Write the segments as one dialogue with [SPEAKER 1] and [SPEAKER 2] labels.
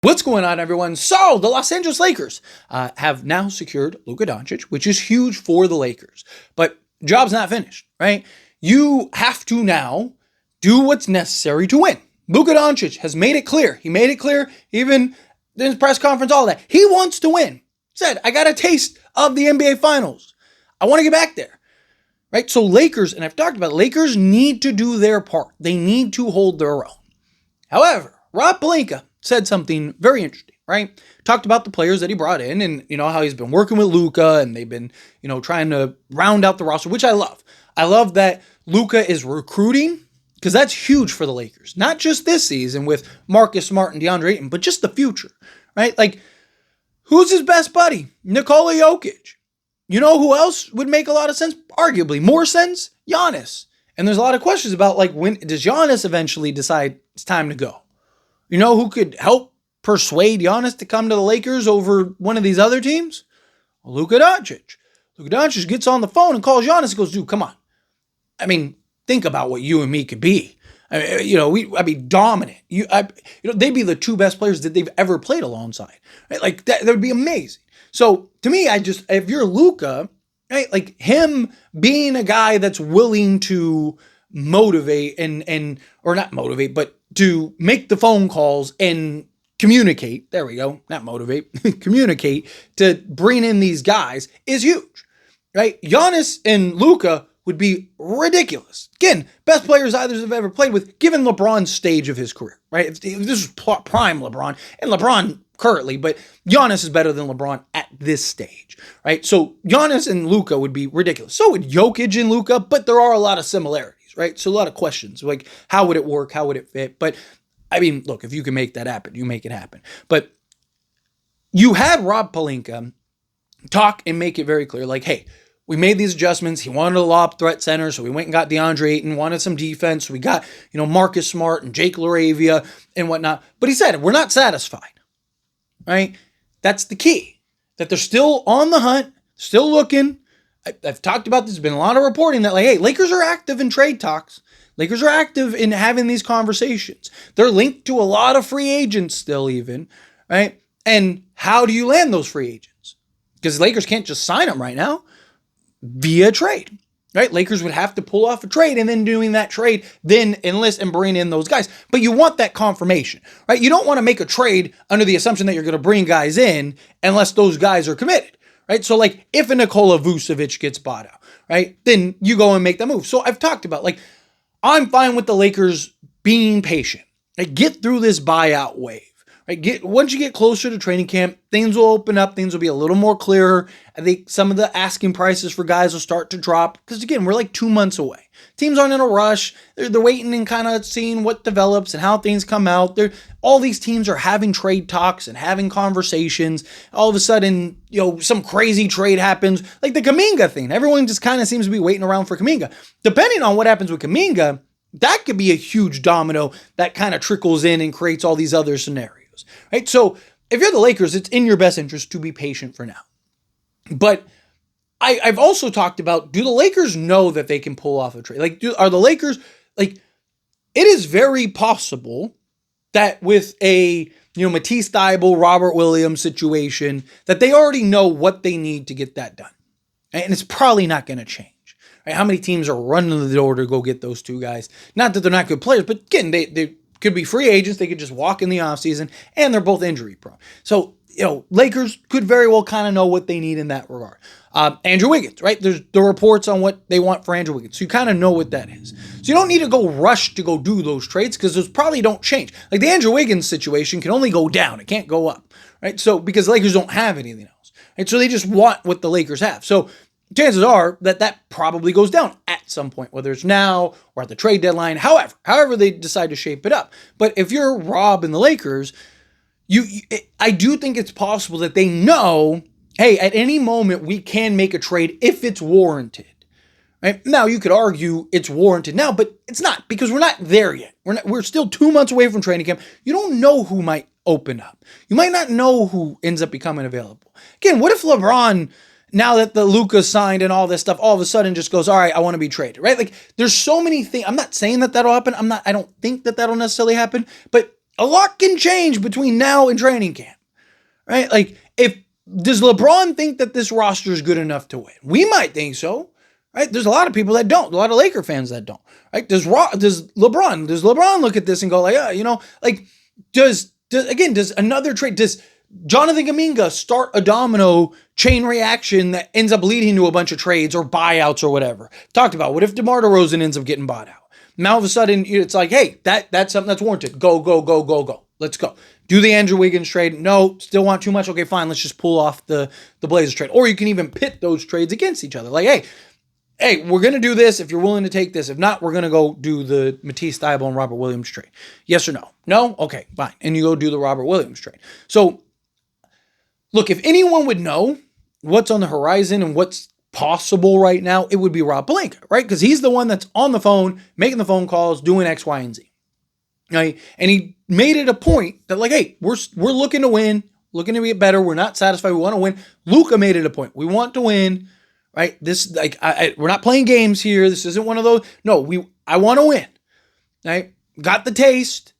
[SPEAKER 1] What's going on, everyone? So, the Los Angeles Lakers have now secured Luka Doncic, which is huge for the Lakers. But job's not finished, right? You have to now do what's necessary to win. Luka Doncic has made it clear. He made it clear, even in his press conference, all that. He wants to win. He said, I got a taste of the NBA Finals. I want to get back there, right? So Lakers, and I've talked about it, Lakers need to do their part. They need to hold their own. However, Rob Pelinka said something very interesting, right? Talked about the players that he brought in and, how he's been working with Luka and they've been, trying to round out the roster, which I love. I love that Luka is recruiting because that's huge for the Lakers. Not just this season with Marcus Smart and DeAndre Ayton, but just the future, right? Like, who's his best buddy? Nikola Jokic. You know who else would make a lot of sense? Arguably more sense? Giannis. And there's a lot of questions about, like, when does Giannis eventually decide it's time to go? You know who could help persuade Giannis to come to the Lakers over one of these other teams? Luka Doncic. Luka Doncic gets on the phone and calls Giannis and goes, dude, come on. I mean, think about what you and me could be. I'd be dominant. They'd be the two best players that they've ever played alongside. Right? Like, that would be amazing. So, to me, if you're Luka, right, like him being a guy that's willing to motivate or not motivate, but to make the phone calls and communicate, there we go, not motivate, communicate to bring in these guys is huge, right? Giannis and Luka would be ridiculous. Again, best players either have ever played with, given LeBron's stage of his career, right? This is prime LeBron, and LeBron currently, but Giannis is better than LeBron at this stage, right? So Giannis and Luka would be ridiculous. So would Jokic and Luka, but there are a lot of similarities. Right? So a lot of questions, like how would it work? How would it fit? But I mean, look, if you can make that happen, you make it happen. But you had Rob Pelinka talk and make it very clear, like, hey, we made these adjustments. He wanted a lob threat center, so we went and got DeAndre Ayton, wanted some defense. So we got, Marcus Smart and Jake LaRavia and whatnot. But he said, we're not satisfied, right? That's the key, that they're still on the hunt, still looking. I've talked about this. There's been a lot of reporting that, like, hey, Lakers are active in trade talks. Lakers are active in having these conversations. They're linked to a lot of free agents still even, right? And how do you land those free agents? Because Lakers can't just sign them right now via trade, right? Lakers would have to pull off a trade, and then doing that trade, then enlist and bring in those guys. But you want that confirmation, right? You don't want to make a trade under the assumption that you're going to bring guys in unless those guys are committed. Right? So, like, if a Nikola Vucevic gets bought out, right, then you go and make that move. So I've talked about, like, I'm fine with the Lakers being patient. Like, get through this buyout wave. Right? Once you get closer to training camp, things will open up. Things will be a little more clearer. I think some of the asking prices for guys will start to drop. Because, again, we're like 2 months away. Teams aren't in a rush. They're waiting and kind of seeing what develops and how things come out. All these teams are having trade talks and having conversations. All of a sudden, some crazy trade happens. Like the Kuminga thing. Everyone just kind of seems to be waiting around for Kuminga. Depending on what happens with Kuminga, that could be a huge domino that kind of trickles in and creates all these other scenarios. Right? So if you're the Lakers, it's in your best interest to be patient for now. But I've also talked about, do the Lakers know that they can pull off a trade? Like, are the Lakers, like, it is very possible that with a, Matisse Thybulle, Robert Williams situation, that they already know what they need to get that done. And it's probably not going to change. Right? How many teams are running to the door to go get those two guys? Not that they're not good players, but again, they could be free agents. They could just walk in the offseason, and they're both injury prone. So, Lakers could very well kind of know what they need in that regard. Andrew Wiggins, right? There's the reports on what they want for Andrew Wiggins. So you kind of know what that is. So you don't need to go rush to go do those trades because those probably don't change. Like the Andrew Wiggins situation can only go down. It can't go up, right? So because the Lakers don't have anything else, right? So they just want what the Lakers have. So chances are that probably goes down at some point, whether it's now or at the trade deadline, however they decide to shape it up. But if you're Rob and the Lakers, I do think it's possible that they know, hey, at any moment we can make a trade if it's warranted. Right? Now, you could argue it's warranted now, but it's not because we're not there yet. We're still 2 months away from training camp. You don't know who might open up. You might not know who ends up becoming available. Again, what if LeBron, now that the Luka signed and all this stuff, all of a sudden just goes, all right, I want to be traded, right? Like, there's so many things. I'm not saying that that'll happen. I don't think that that'll necessarily happen, but a lot can change between now and training camp, right? Like, does LeBron think that this roster is good enough to win? We might think so, right? There's a lot of people that don't. A lot of Laker fans that don't, right? Does LeBron look at this and go like, like, does another trade, does Jonathan Kuminga start a domino chain reaction that ends up leading to a bunch of trades or buyouts or whatever? Talked about, what if DeMar DeRozan ends up getting bought out? Now all of a sudden it's like, hey, that's something that's warranted. Go. Let's go. Do the Andrew Wiggins trade. No, still want too much. Okay, fine. Let's just pull off the Blazers trade. Or you can even pit those trades against each other. Like, hey, we're going to do this if you're willing to take this. If not, we're going to go do the Matisse Thybulle and Robert Williams trade. Yes or no? No? Okay, fine. And you go do the Robert Williams trade. So, look, if anyone would know what's on the horizon and what's possible right now, it would be Rob Pelinka, right? Because he's the one that's on the phone, making the phone calls, doing X, Y, and Z. Right? And he made it a point that, like, hey, we're looking to win, looking to get better. We're not satisfied. We want to win. Luka made it a point. We want to win, right? This, like, we're not playing games here. This isn't one of those. No, I want to win, right? Got the taste.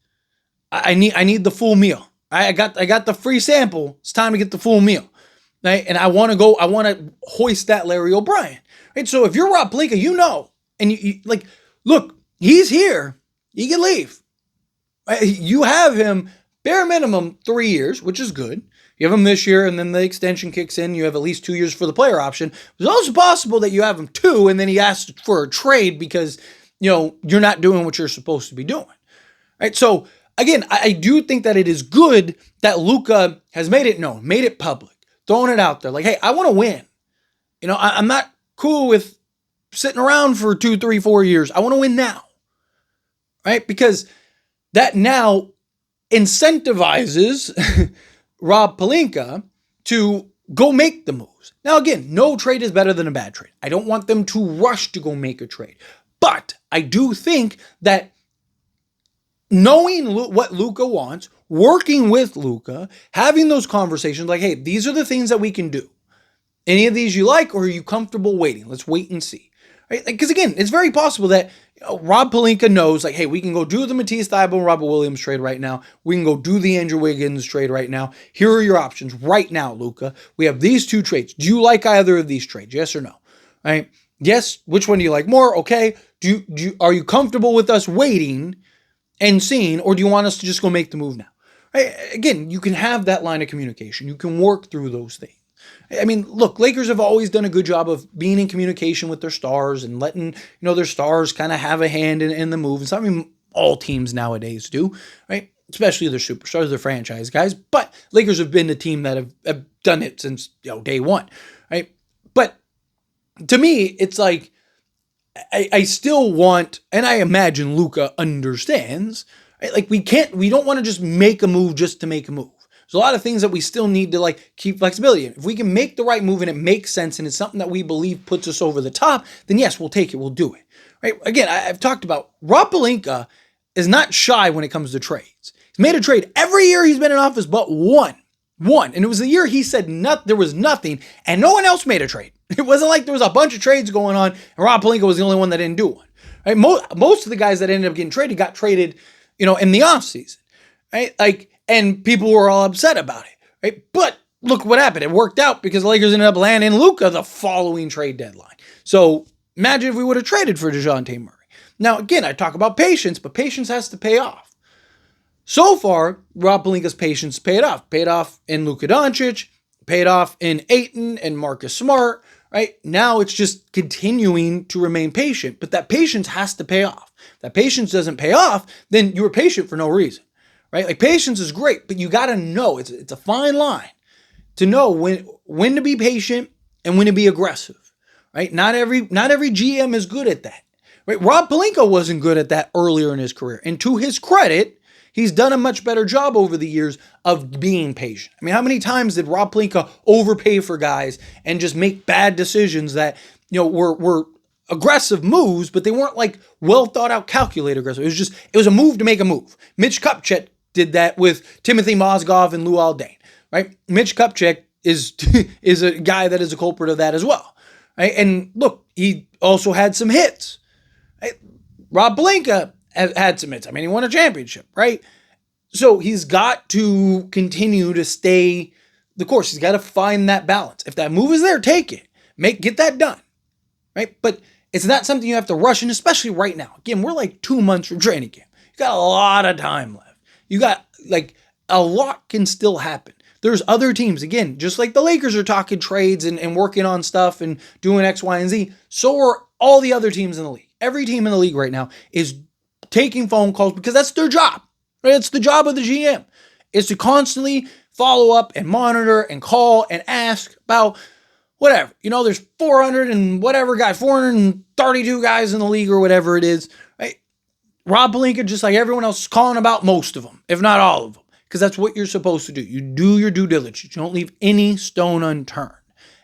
[SPEAKER 1] I need the full meal. I got the free sample. It's time to get the full meal, right? And I want to hoist that Larry O'Brien, right? So if you're Rob Pelinka, and you like, look, he's here. He can leave. You have him bare minimum 3 years, which is good. You have him this year, and then the extension kicks in. You have at least 2 years for the player option. It's also possible that you have him 2, and then he asks for a trade because, you're not doing what you're supposed to be doing, right? So, again, I do think that it is good that Luka has made it known, made it public, throwing it out there. Like, hey, I want to win. I'm not cool with sitting around for 2, 3, 4 years. I want to win now, right? Because that now incentivizes Rob Pelinka to go make the moves. Now, again, no trade is better than a bad trade. I don't want them to rush to go make a trade. But I do think that knowing what Luka wants, working with Luka, having those conversations like, hey, these are the things that we can do. Any of these you like, or are you comfortable waiting? Let's wait and see. Right? Because again, it's very possible that Rob Pelinka knows, like, hey, we can go do the Matisse Thybulle and Robert Williams trade right now. We can go do the Andrew Wiggins trade right now. Here are your options right now, Luka. We have these 2 trades. Do you like either of these trades? Yes or no? Right? Yes. Which one do you like more? Okay. Are you comfortable with us waiting and seeing, or do you want us to just go make the move now? Right? Again, you can have that line of communication. You can work through those things. I mean, look, Lakers have always done a good job of being in communication with their stars and letting, their stars kind of have a hand in the move. It's something all teams nowadays do, right? Especially their superstars, their franchise guys. But Lakers have been the team that have done it since, day one, right? But to me, it's like, I still want, and I imagine Luka understands, right? Like, we don't want to just make a move just to make a move. There's a lot of things that we still need to, like, keep flexibility in. If we can make the right move and it makes sense and it's something that we believe puts us over the top, then yes, we'll take it. We'll do it. Right? Again, I've talked about Rob Pelinka is not shy when it comes to trades. He's made a trade every year he's been in office but one. And it was the year he said there was nothing and no one else made a trade. It wasn't like there was a bunch of trades going on and Rob Pelinka was the only one that didn't do one. Right? Most of the guys that ended up getting traded got traded, in the offseason. Right? Like, and people were all upset about it, right? But look what happened. It worked out because the Lakers ended up landing Luka the following trade deadline. So imagine if we would have traded for DeJounte Murray. Now, again, I talk about patience, but patience has to pay off. So far, Rob Pelinka's patience paid off. Paid off in Luka Doncic, paid off in Ayton and Marcus Smart, right? Now it's just continuing to remain patient, but that patience has to pay off. If that patience doesn't pay off, then you were patient for no reason. Right? Like, patience is great, but you got to know, it's a fine line to know when to be patient and when to be aggressive, right? Not every GM is good at that, right? Rob Pelinka wasn't good at that earlier in his career. And to his credit, he's done a much better job over the years of being patient. I mean, how many times did Rob Pelinka overpay for guys and just make bad decisions that, were aggressive moves, but they weren't like well thought out, calculated aggressive. It was a move to make a move. Mitch Kupchak did that with Timothy Mozgov and Luol Deng, right? Mitch Kupchak is a guy that is a culprit of that as well, right? And look, he also had some hits. Right? Rob Pelinka had some hits. I mean, he won a championship, right? So he's got to continue to stay the course. He's got to find that balance. If that move is there, take it. Get that done. Right? But it's not something you have to rush in, especially right now. Again, we're like 2 months from training camp. You got a lot of time left. You got like a lot can still happen. There's other teams, again, just like the Lakers are talking trades and working on stuff and doing X, Y, and Z. So are all the other teams in the league. Every team in the league right now is taking phone calls because that's their job. Right? It's the job of the GM is to constantly follow up and monitor and call and ask about whatever. There's 400 and whatever guy, 432 guys in the league or whatever it is, right? Rob Pelinka, just like everyone else, is calling about most of them, if not all of them, because that's what you're supposed to do. You do your due diligence. You don't leave any stone unturned.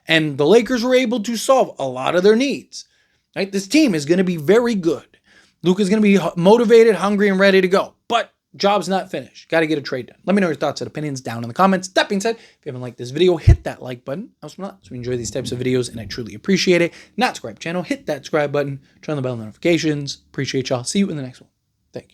[SPEAKER 1] And the Lakers were able to solve a lot of their needs, right? This team is going to be very good. Luka's going to be motivated, hungry, and ready to go. But job's not finished. Got to get a trade done. Let me know your thoughts and opinions down in the comments. That being said, if you haven't liked this video, hit that like button. So we enjoy these types of videos, and I truly appreciate it. Not subscribe channel, hit that subscribe button, turn on the bell notifications. Appreciate y'all. See you in the next one.